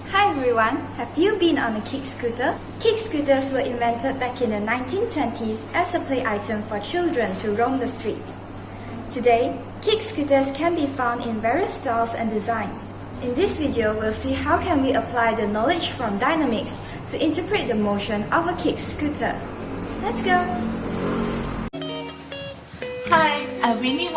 Hi everyone, have you been on a kick scooter? Kick scooters were invented back in the 1920s as a play item for children to roam the streets. Today, kick scooters can be found in various styles and designs. In this video, we'll see how can we apply the knowledge from dynamics to interpret the motion of a kick scooter. Let's go! Hi, I'm Winny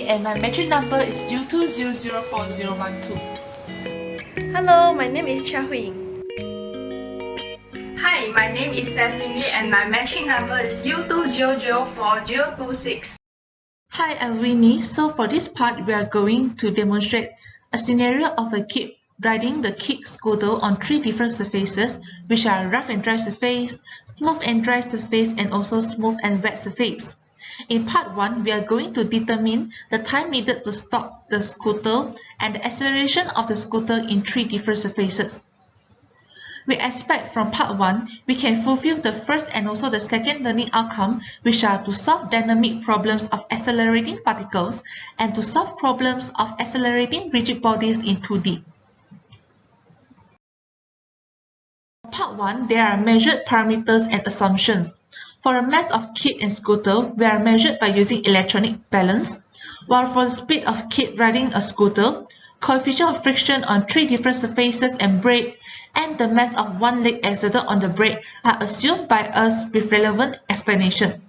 and my metric number is U2004026. Hello, my name is Chia Ying. Hi, my name is Teh Xin Yu and my matching number is U2004026. Hi, I'm Winny. So for this part, we are going to demonstrate a scenario of a kid riding the kick scooter on 3 different surfaces, which are rough and dry surface, smooth and dry surface, and also smooth and wet surface. In part 1, we are going to determine the time needed to stop the scooter and the acceleration of the scooter in 3 different surfaces. We expect from part 1, we can fulfill the first and also the second learning outcome, which are to solve dynamic problems of accelerating particles and to solve problems of accelerating rigid bodies in 2D. Part 1, there are measured parameters and assumptions. For a mass of kid and scooter, we are measured by using electronic balance, while for the speed of kid riding a scooter, coefficient of friction on 3 different surfaces and brake, and the mass of one leg exerted on the brake are assumed by us with relevant explanation.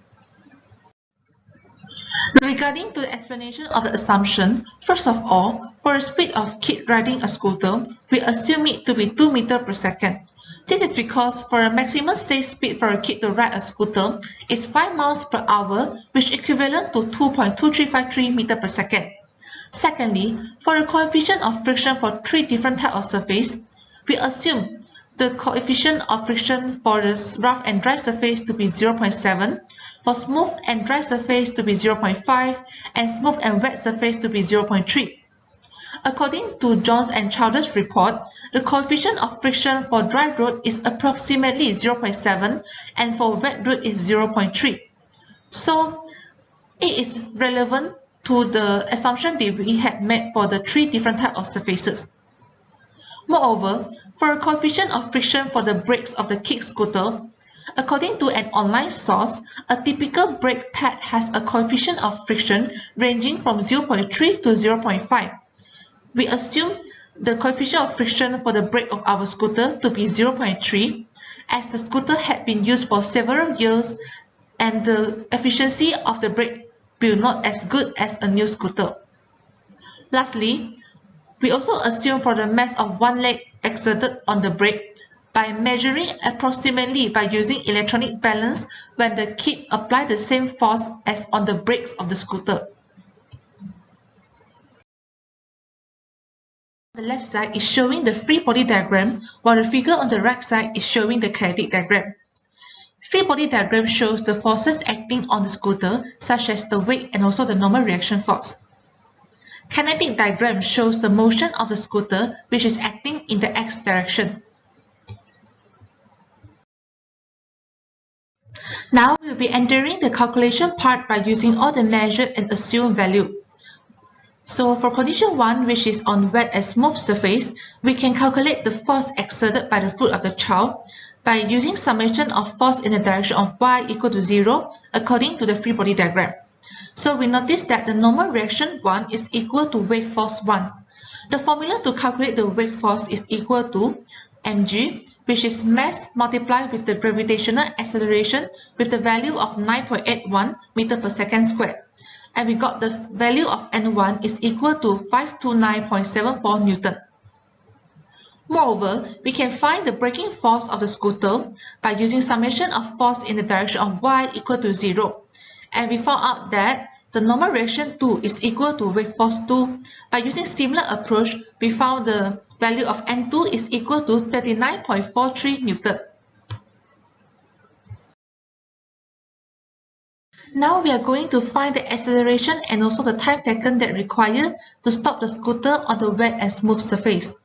Regarding to the explanation of the assumption, first of all, for a speed of kid riding a scooter, we assume it to be 2 meters per second. This is because for a maximum safe speed for a kid to ride a scooter is 5 miles per hour, which is equivalent to 2.2353 meters per second. Secondly, for a coefficient of friction for 3 different types of surface, we assume the coefficient of friction for the rough and dry surface to be 0.7, for smooth and dry surface to be 0.5, and smooth and wet surface to be 0.3. According to Jones and Childers' report, the coefficient of friction for dry road is approximately 0.7 and for wet road is 0.3. So it is relevant to the assumption that we had made for the 3 different types of surfaces. Moreover, for a coefficient of friction for the brakes of the kick scooter, according to an online source, a typical brake pad has a coefficient of friction ranging from 0.3 to 0.5. We assume the coefficient of friction for the brake of our scooter to be 0.3, as the scooter had been used for several years and the efficiency of the brake will not as good as a new scooter. Lastly, we also assume for the mass of one leg exerted on the brake by measuring approximately by using electronic balance when the kid apply the same force as on the brakes of the scooter. The left side is showing the free body diagram, while the figure on the right side is showing the kinetic diagram. Free body diagram shows the forces acting on the scooter, such as the weight and also the normal reaction force. Kinetic diagram shows the motion of the scooter, which is acting in the x direction. Now we will be entering the calculation part by using all the measured and assumed value. So for condition 1, which is on wet and smooth surface, we can calculate the force exerted by the foot of the child by using summation of force in the direction of y equal to 0 according to the free body diagram. So we notice that the normal reaction 1 is equal to wave force 1. The formula to calculate the wave force is equal to mg, which is mass multiplied with the gravitational acceleration with the value of 9.81 meters per second squared. And we got the value of N1 is equal to 529.74 Newton. Moreover, we can find the braking force of the scooter by using summation of force in the direction of y equal to 0. And we found out that the normal reaction 2 is equal to wave force 2. By using similar approach, we found the value of N2 is equal to 39.43 Newton. Now we are going to find the acceleration and also the time taken that required to stop the scooter on the wet and smooth surface.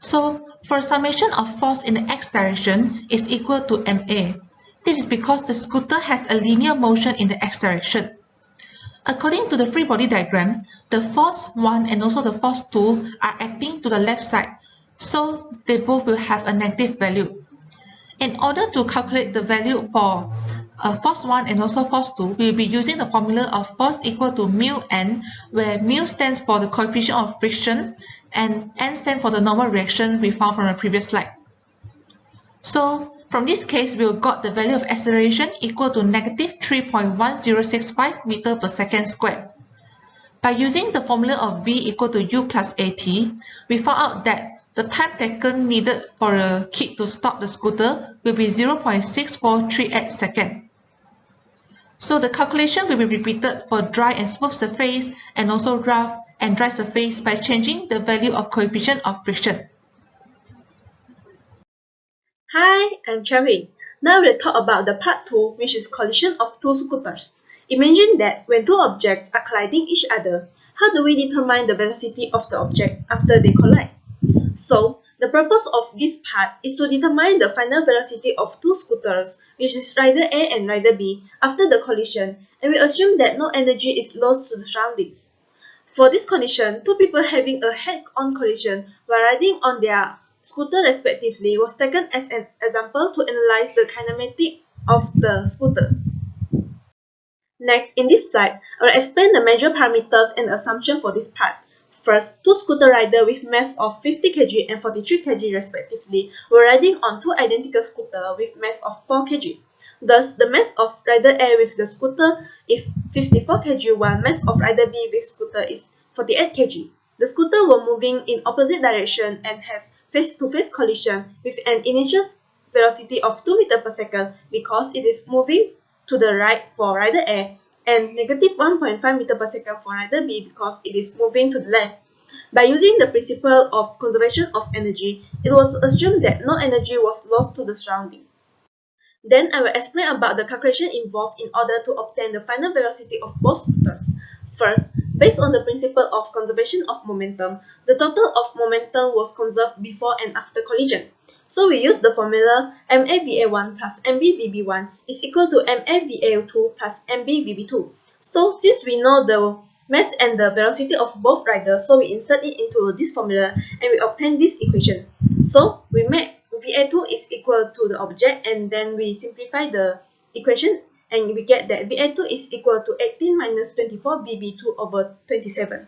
So for summation of force in the x direction is equal to ma. This is because the scooter has a linear motion in the x direction. According to the free body diagram, the force 1 and also the force 2 are acting to the left side, so they both will have a negative value. In order to calculate the value for force 1 and also force 2, we will be using the formula of force equal to mu n, where mu stands for the coefficient of friction and n stands for the normal reaction we found from the previous slide. So from this case, we got the value of acceleration equal to negative 3.1065 meter per second squared. By using the formula of v equal to u plus at, we found out that the time taken needed for a kid to stop the scooter will be 0.6438 seconds. So the calculation will be repeated for dry and smooth surface and also rough and dry surface by changing the value of coefficient of friction. Hi, I'm Chia. Now we'll talk about the part 2, which is collision of two scooters. Imagine that when two objects are colliding each other, how do we determine the velocity of the object after they collide? So, the purpose of this part is to determine the final velocity of two scooters, which is rider A and rider B, after the collision, and we assume that no energy is lost to the surroundings. For this condition, two people having a head-on collision while riding on their scooter respectively was taken as an example to analyze the kinematic of the scooter. Next, in this slide, I will explain the major parameters and assumption for this part. First, two scooter riders with mass of 50 kg and 43 kg respectively were riding on two identical scooters with mass of 4 kg. Thus, the mass of rider A with the scooter is 54 kg while mass of rider B with scooter is 48 kg. The scooter were moving in opposite direction and has face-to-face collision with an initial velocity of 2 meters per second because it is moving to the right for rider A and negative 1.5 meters per second for rider B because it is moving to the left. By using the principle of conservation of energy, it was assumed that no energy was lost to the surrounding. Then I will explain about the calculation involved in order to obtain the final velocity of both scooters. First, based on the principle of conservation of momentum, the total of momentum was conserved before and after collision. So we use the formula MAVA1 plus MBVB1 is equal to MAVA2 plus MBVB2. So since we know the mass and the velocity of both riders, so we insert it into this formula and we obtain this equation. So we make VA2 is equal to the object and then we simplify the equation and we get that VA2 is equal to 18 minus 24 VB2 over 27.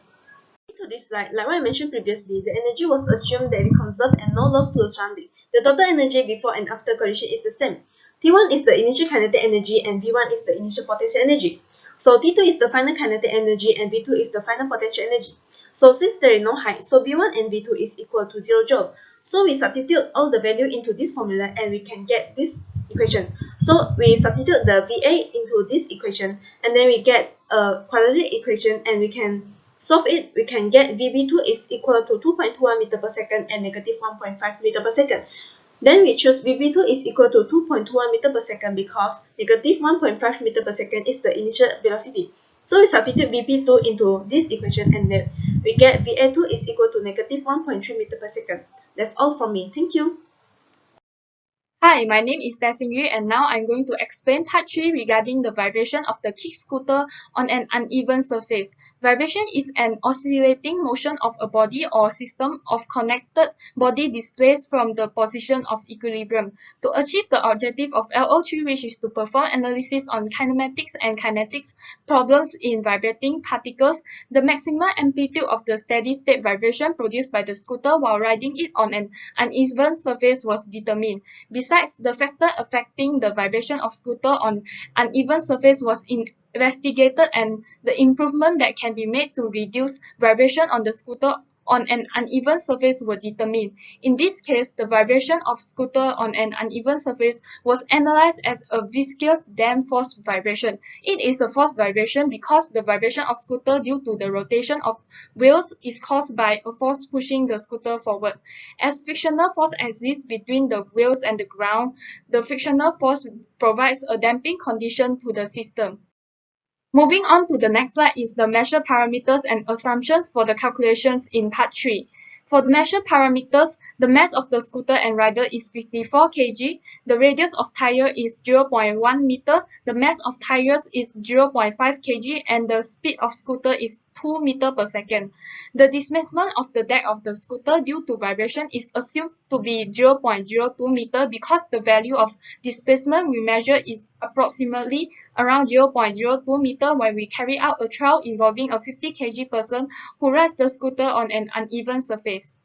To this slide, like what I mentioned previously, the energy was assumed that it conserved and no loss to the surrounding. The total energy before and after collision is the same. T1 is the initial kinetic energy and V1 is the initial potential energy. So T2 is the final kinetic energy and V2 is the final potential energy. So since there is no height, so V1 and V2 is equal to 0 joule. So we substitute all the value into this formula and we can get this equation. So we substitute the VA into this equation and then we get a quadratic equation and we can solve it. We can get VB2 is equal to 2.21 meter per second and negative 1.5 meter per second. Then we choose VB2 is equal to 2.21 meter per second because negative 1.5 meter per second is the initial velocity. So we substitute VB2 into this equation and then we get VA2 is equal to negative 1.3 meter per second. That's all from me. Thank you. Hi, my name is Teh Xin Yu and now I'm going to explain part 3 regarding the vibration of the kick scooter on an uneven surface. Vibration is an oscillating motion of a body or system of connected body displaced from the position of equilibrium. To achieve the objective of LO3, which is to perform analysis on kinematics and kinetics problems in vibrating particles, the maximum amplitude of the steady-state vibration produced by the scooter while riding it on an uneven surface was determined. Besides, the factor affecting the vibration of scooter on uneven surface was investigated and the improvement that can be made to reduce vibration on the scooter on an uneven surface were determined. In this case, the vibration of scooter on an uneven surface was analyzed as a viscous damped force vibration. It is a force vibration because the vibration of scooter due to the rotation of wheels is caused by a force pushing the scooter forward. As frictional force exists between the wheels and the ground, the frictional force provides a damping condition to the system. Moving on to the next slide is the measure parameters and assumptions for the calculations in part 3. For the measure parameters, the mass of the scooter and rider is 54 kg, the radius of tire is 0.1 meter, the mass of tires is 0.5 kg, and the speed of scooter is 2 meter per second. The displacement of the deck of the scooter due to vibration is assumed to be 0.02 meter because the value of displacement we measure is approximately around 0.02 meter when we carry out a trial involving a 50 kg person who rides the scooter on an uneven surface.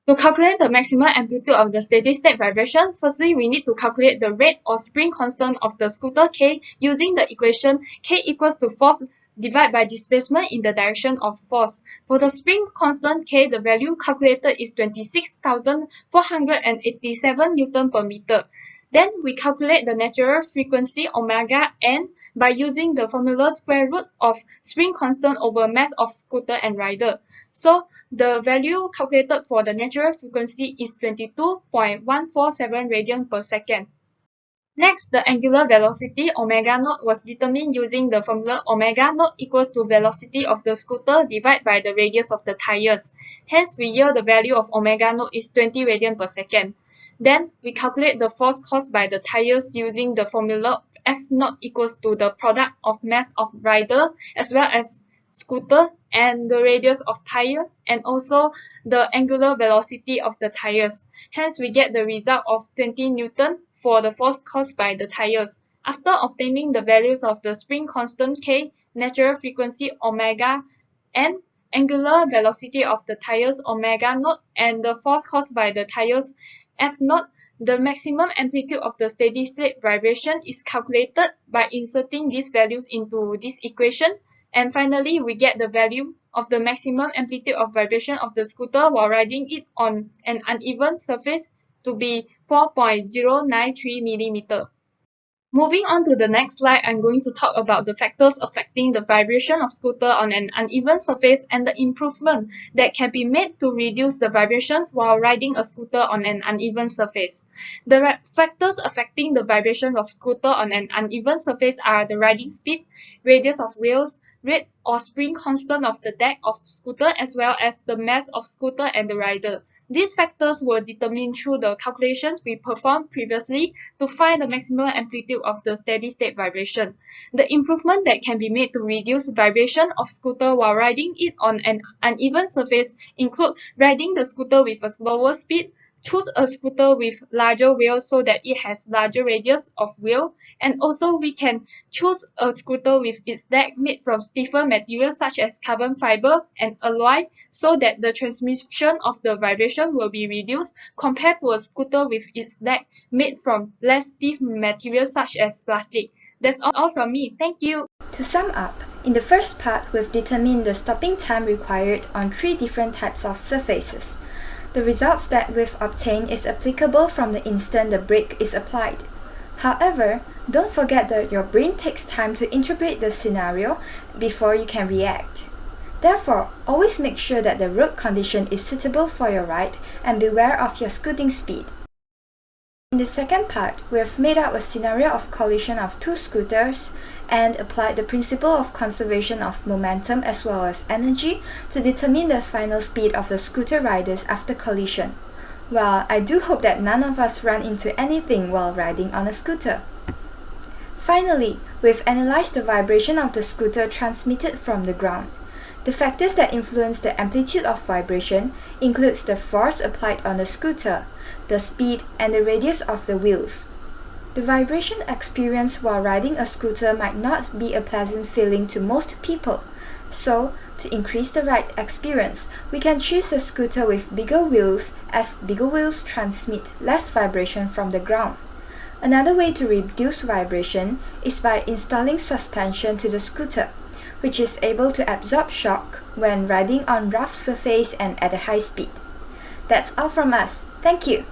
To calculate the maximum amplitude of the steady-state vibration, firstly we need to calculate the rate or spring constant of the scooter K using the equation K equals to force divided by displacement in the direction of force. For the spring constant K, the value calculated is 26,487 Newton per meter. Then we calculate the natural frequency omega n by using the formula square root of spring constant over mass of scooter and rider. So the value calculated for the natural frequency is 22.147 radian per second. Next, the angular velocity omega naught was determined using the formula omega naught equals to velocity of the scooter divided by the radius of the tires. Hence, we yield the value of omega naught is 20 radian per second. Then, we calculate the force caused by the tires using the formula F naught equals to the product of mass of rider as well as scooter and the radius of tire and also the angular velocity of the tires. Hence, we get the result of 20 Newton for the force caused by the tires. After obtaining the values of the spring constant K, natural frequency omega n, angular velocity of the tires omega naught, and the force caused by the tires F naught, the maximum amplitude of the steady-state vibration is calculated by inserting these values into this equation. And finally, we get the value of the maximum amplitude of vibration of the scooter while riding it on an uneven surface to be 4.093 millimeter. Moving on to the next slide, I'm going to talk about the factors affecting the vibration of scooter on an uneven surface and the improvement that can be made to reduce the vibrations while riding a scooter on an uneven surface. The factors affecting the vibration of scooter on an uneven surface are the riding speed, radius of wheels, rate or spring constant of the deck of scooter as well as the mass of scooter and the rider. These factors were determined through the calculations we performed previously to find the maximum amplitude of the steady-state vibration. The improvement that can be made to reduce vibration of scooter while riding it on an uneven surface include riding the scooter with a slower speed, choose a scooter with larger wheels so that it has larger radius of wheel, and also we can choose a scooter with its deck made from stiffer materials such as carbon fiber and alloy so that the transmission of the vibration will be reduced compared to a scooter with its deck made from less stiff materials such as plastic. That's all from me. Thank you. To sum up, in the first part, we've determined the stopping time required on 3 different types of surfaces. The results that we've obtained is applicable from the instant the brake is applied. However, don't forget that your brain takes time to interpret the scenario before you can react. Therefore, always make sure that the road condition is suitable for your ride and beware of your scooting speed. In the second part, we have made up a scenario of collision of 2 scooters and applied the principle of conservation of momentum as well as energy to determine the final speed of the scooter riders after collision. Well, I do hope that none of us run into anything while riding on a scooter. Finally, we've analyzed the vibration of the scooter transmitted from the ground. The factors that influence the amplitude of vibration includes the force applied on the scooter, the speed, and the radius of the wheels. The vibration experienced while riding a scooter might not be a pleasant feeling to most people. So, to increase the ride experience, we can choose a scooter with bigger wheels as bigger wheels transmit less vibration from the ground. Another way to reduce vibration is by installing suspension to the scooter, which is able to absorb shock when riding on rough surface and at a high speed. That's all from us. Thank you!